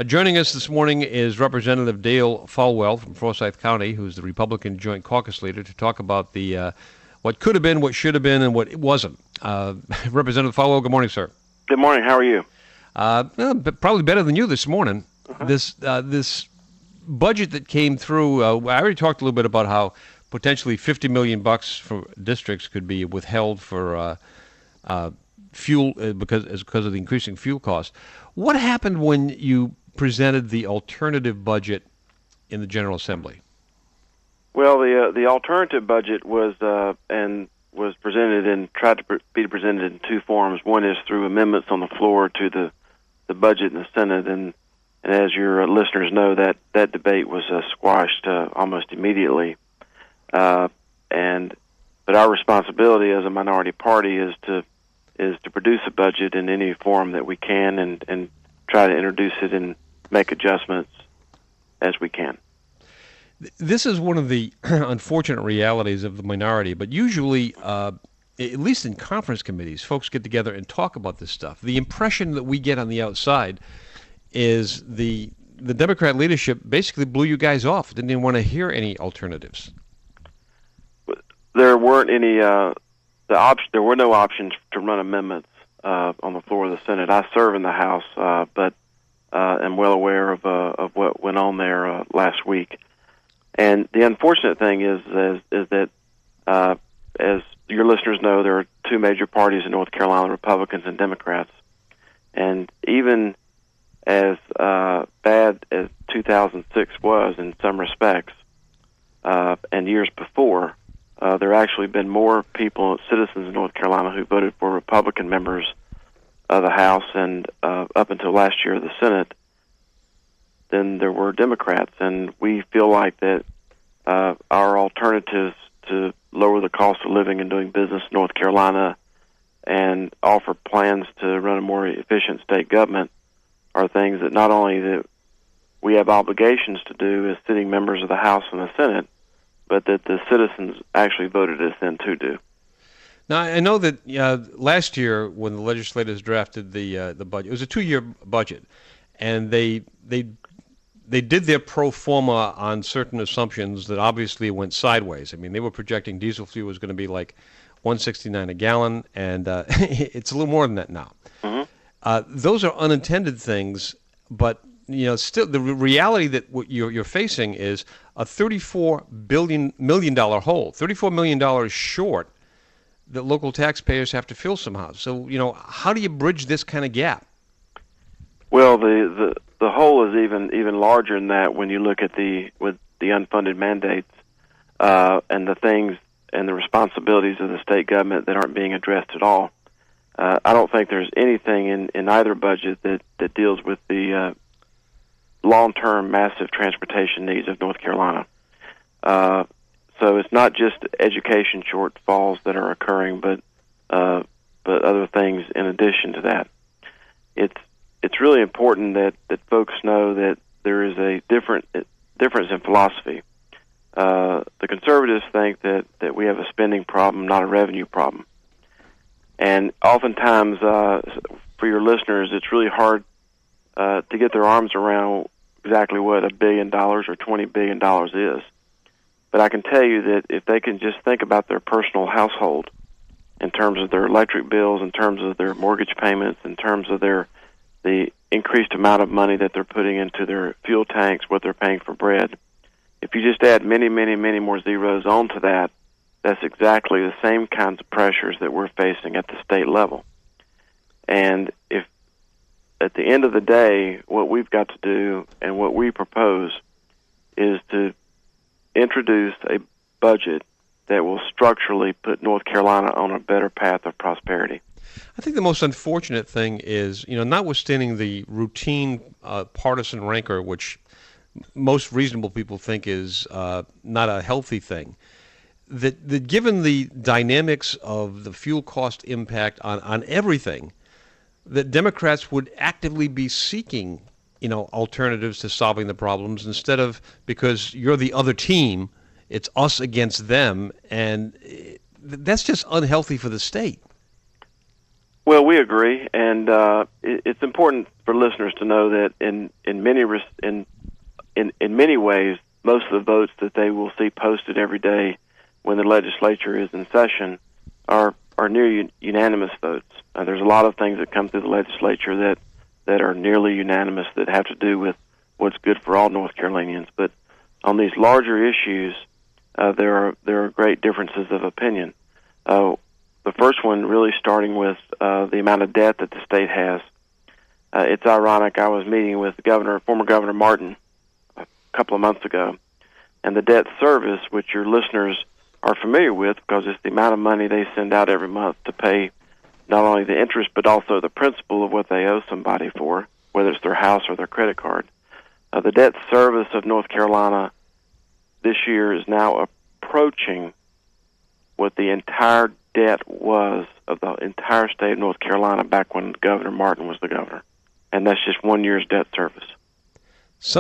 Joining us this morning is Representative Dale Folwell from Forsyth County, who's the Republican Joint Caucus Leader, to talk about the what could have been, what should have been, and what it wasn't. Representative Folwell, good morning, sir. Good morning. How are you? Probably better than you this morning. Uh-huh. This budget that came through, I already talked a little bit about how potentially $50 million for districts could be withheld for fuel because of the increasing fuel costs. What happened when you presented the alternative budget in the General Assembly? Well, the alternative budget was presented and tried to be presented in two forms. One is through amendments on the floor to the budget in the Senate, and as your listeners know, that debate was squashed almost immediately. But our responsibility as a minority party is to produce a budget in any form that we can and try to introduce it and make adjustments as we can. This is one of the unfortunate realities of the minority, but usually, at least in conference committees, folks get together and talk about this stuff. The impression that we get on the outside is the Democrat leadership basically blew you guys off, didn't even want to hear any alternatives. There weren't any. There were no options to run amendments on the floor of the Senate. I serve in the House, but am well aware of what went on there last week. And the unfortunate thing is that, as your listeners know, there are two major parties in North Carolina, Republicans and Democrats. And even as bad as 2006 was in some respects, and years before, there actually been more people, citizens in North Carolina, who voted for Republican members of the House and up until last year of the Senate than there were Democrats. And we feel like that our alternatives to lower the cost of living and doing business in North Carolina and offer plans to run a more efficient state government are things that not only that we have obligations to do as sitting members of the House and the Senate, but that the citizens actually voted us in to do. Now, I know that last year when the legislators drafted the budget, it was a 2-year budget, and they did their pro forma on certain assumptions that obviously went sideways. I mean, they were projecting diesel fuel was going to be like $1.69 a gallon, and it's a little more than that now. Mm-hmm. Those are unintended things, but still the reality that what you're facing is a $34 million hole, $34 million short that local taxpayers have to fill somehow. So, how do you bridge this kind of gap? Well, the hole is even larger than that when you look at the unfunded mandates and the things and the responsibilities of the state government that aren't being addressed at all. I don't think there's anything in either budget that deals with the long-term massive transportation needs of North Carolina. So it's not just education shortfalls that are occurring, but other things in addition to that. It's really important that folks know that there is a difference in philosophy. The conservatives think that we have a spending problem, not a revenue problem. And oftentimes, for your listeners, it's really hard to get their arms around exactly what $1 billion or $20 billion is. But I can tell you that if they can just think about their personal household in terms of their electric bills, in terms of their mortgage payments, in terms of the increased amount of money that they're putting into their fuel tanks, what they're paying for bread, if you just add many, many, many more zeros onto that, that's exactly the same kinds of pressures that we're facing at the state level. And if at the end of the day, what we've got to do and what we propose is to introduce a budget that will structurally put North Carolina on a better path of prosperity. I think the most unfortunate thing is, notwithstanding the routine partisan rancor, which most reasonable people think is not a healthy thing, that given the dynamics of the fuel cost impact on everything, that Democrats would actively be seeking, alternatives to solving the problems instead of, because you're the other team, it's us against them, and that's just unhealthy for the state. Well, we agree, and it's important for listeners to know that in many ways, most of the votes that they will see posted every day when the legislature is in session are near unanimous votes. There's a lot of things that come through the legislature that are nearly unanimous that have to do with what's good for all North Carolinians. But on these larger issues, there are great differences of opinion. The first one really starting with the amount of debt that the state has. It's ironic. I was meeting with former Governor Martin a couple of months ago, and the debt service, which your listeners are familiar with because it's the amount of money they send out every month to pay not only the interest but also the principal of what they owe somebody for, whether it's their house or their credit card. The debt service of North Carolina this year is now approaching what the entire debt was of the entire state of North Carolina back when Governor Martin was the governor. And that's just 1 year's debt service.